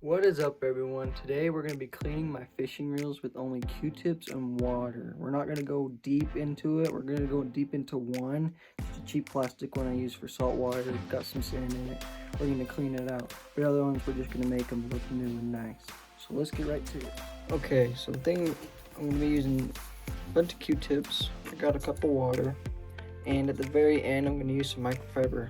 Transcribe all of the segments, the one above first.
What is up, everyone? Today we're going to be cleaning my fishing reels with only Q-tips and water. We're not going to go deep into it. We're going to go deep into one. It's a cheap plastic one I use for salt water. It's got some sand in it. We're going to clean it out. The other ones, we're just going to make them look new and nice. So let's get right to it. Okay, so the thing, I'm going to be using a bunch of Q-tips. I got a cup of water. And at the very end, I'm going to use some microfiber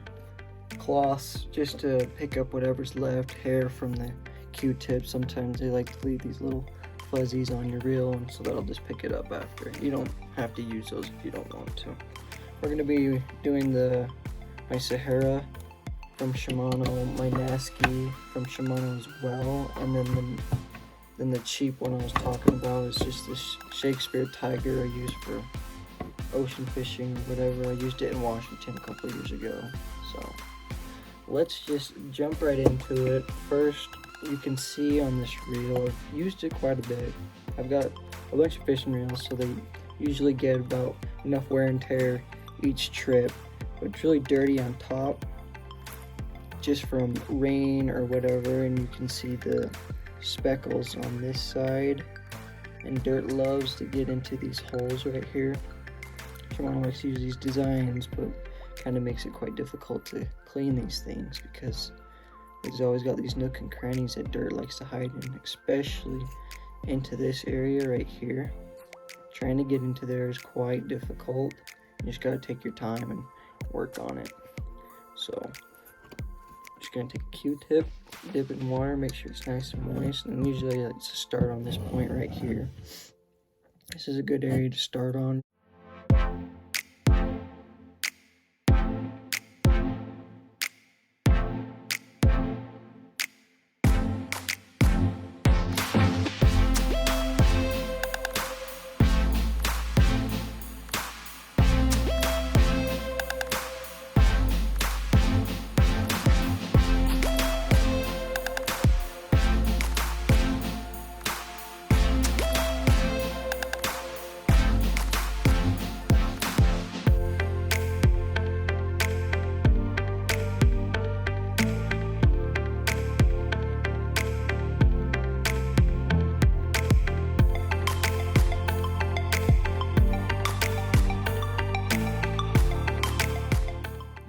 cloths just to pick up whatever's left, hair from the Q-tips. Sometimes they like to leave these little fuzzies on your reel, and so that'll just pick it up after. You don't have to use those if you don't want to. We're going to be doing my Sahara from Shimano, my Nasky from Shimano as well, and then the cheap one I was talking about is just this Shakespeare Tiger I use for ocean fishing or whatever. I used it in Washington a couple years ago. So let's just jump right into it. First, you can see on this reel, I've used it quite a bit. I've got a bunch of fishing reels, so they usually get about enough wear and tear each trip, but it's really dirty on top just from rain or whatever, and you can see the speckles on this side, and dirt loves to get into these holes right here. Shimano likes to use these designs, but kind of makes it quite difficult to clean these things because it's always got these nook and crannies that dirt likes to hide in, especially into this area right here. Trying to get into there is quite difficult. You just gotta take your time and work on it. So just gonna take a Q-tip, dip it in water, make sure it's nice and moist, and usually I like to start on this point right here. This is a good area to start on.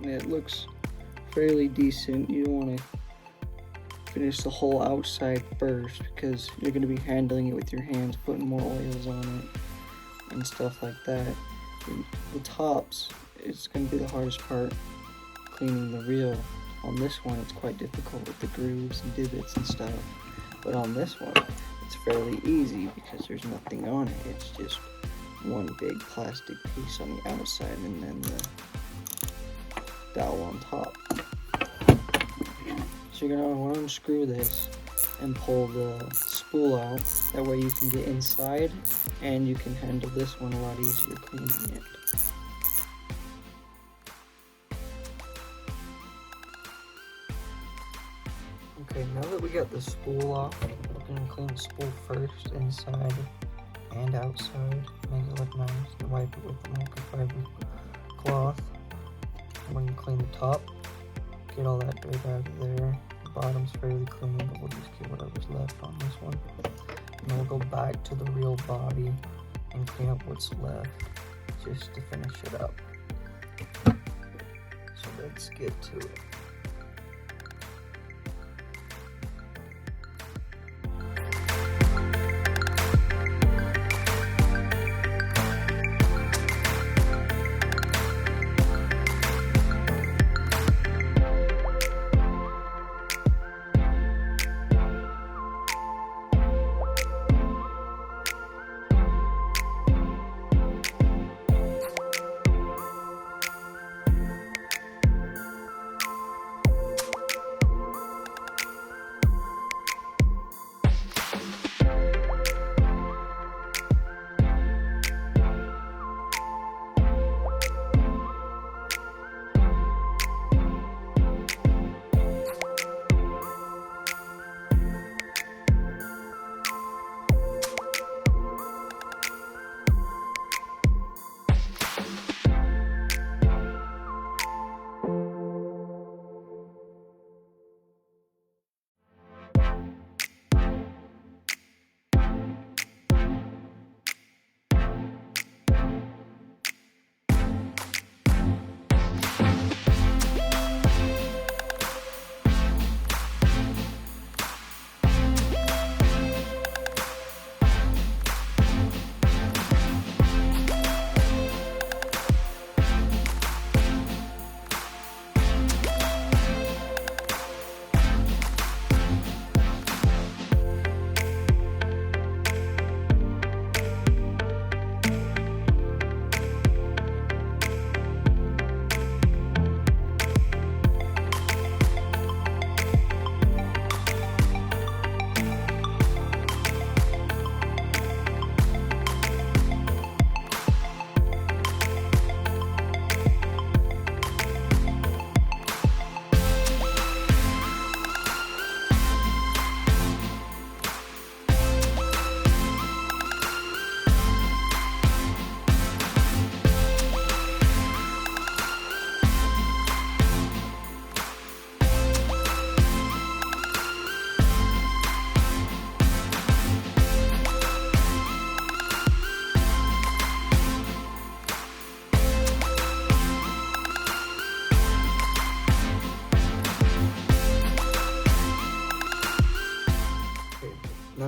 It looks fairly decent. You don't want to finish the whole outside first because you're going to be handling it with your hands, putting more oils on it and stuff like that. And the tops, it's going to be the hardest part, cleaning the reel. On this one, it's quite difficult with the grooves and divots and stuff, but on this one, it's fairly easy because there's nothing on it. It's just one big plastic piece on the outside and then the dowel on top. So you're gonna want to unscrew this and pull the spool out. That way you can get inside and you can handle this one a lot easier cleaning it. Okay, now that we got the spool off, we're gonna clean the spool first, inside and outside. Make it look nice. And wipe it with the microfiber cloth. I'm going to clean the top, get all that dirt out of there. The bottom's fairly clean, but we'll just get whatever's left on this one. And then we'll go back to the reel body and clean up what's left just to finish it up. So let's get to it.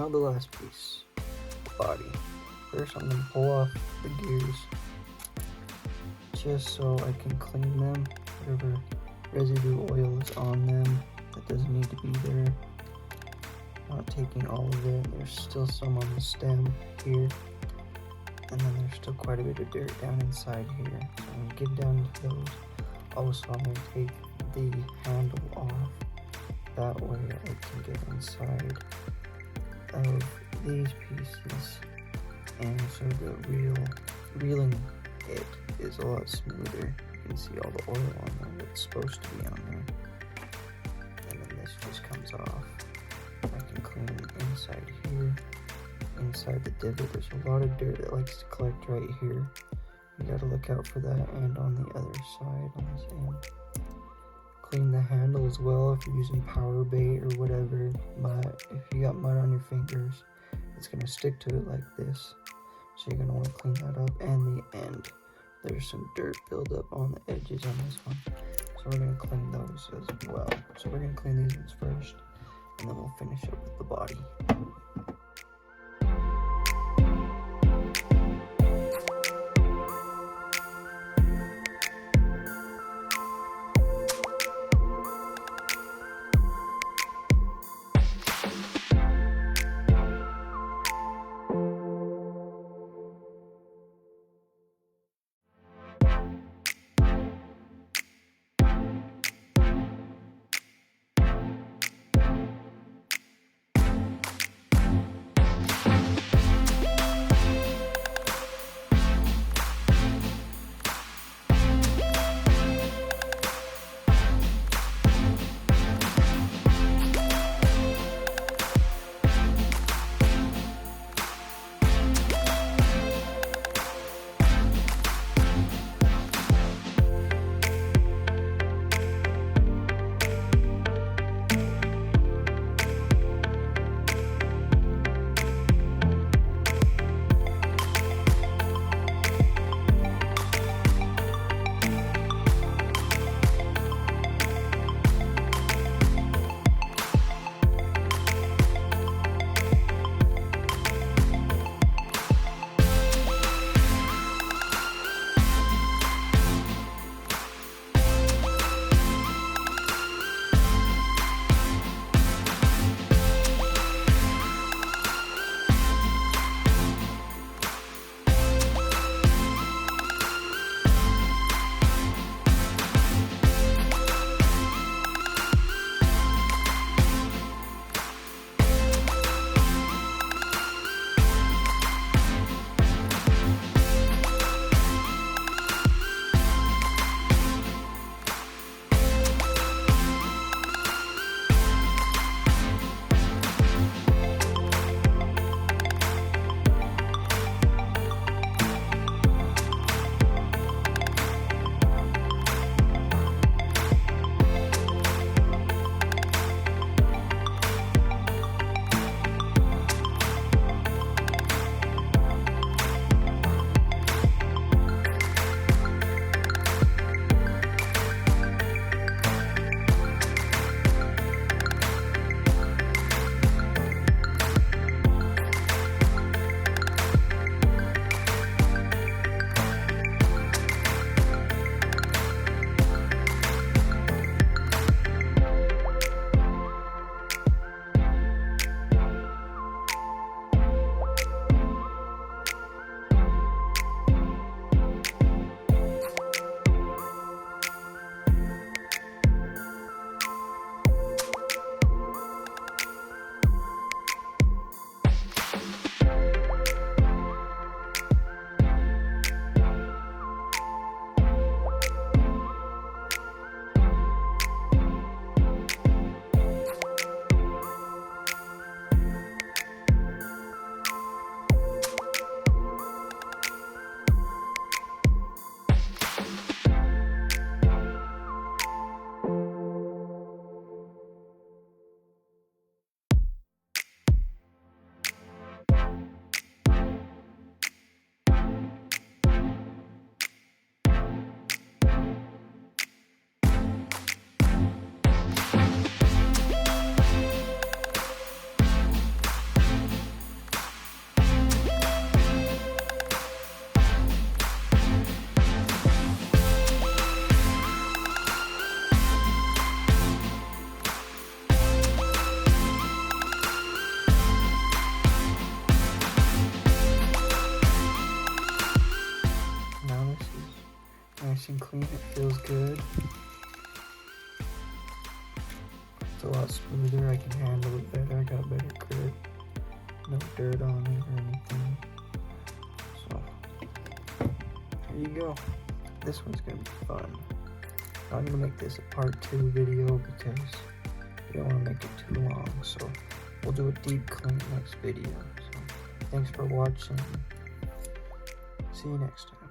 now the last piece, the body. First I'm going to pull off the gears just so I can clean them, whatever residue oil is on them that doesn't need to be there. Not taking all of it. There's still some on the stem here, and then there's still quite a bit of dirt down inside here. So I'm going to get down to those. Also, I'm going to take the handle off. That way I can get inside of these pieces, and so the reeling it is a lot smoother. You can see all the oil on there that's supposed to be on there, and then this just comes off. I can clean inside here, inside the divot. There's a lot of dirt that likes to collect right here. You gotta look out for that, and on the other side, on this end. Clean the handle as well if you're using power bait or whatever, but if you got mud on your fingers, it's gonna stick to it like this. So you're gonna want to clean that up, and the end. There's some dirt buildup on the edges on this one. So we're gonna clean those as well. So we're gonna clean these ones first, and then we'll finish up with the body. a lot smoother. I can handle it better. I got better grip. No dirt on it or anything. So, there you go. This one's gonna be fun. I'm gonna make this a part 2 video because we don't want to make it too long. So, we'll do a deep clean next video. So, thanks for watching. See you next time.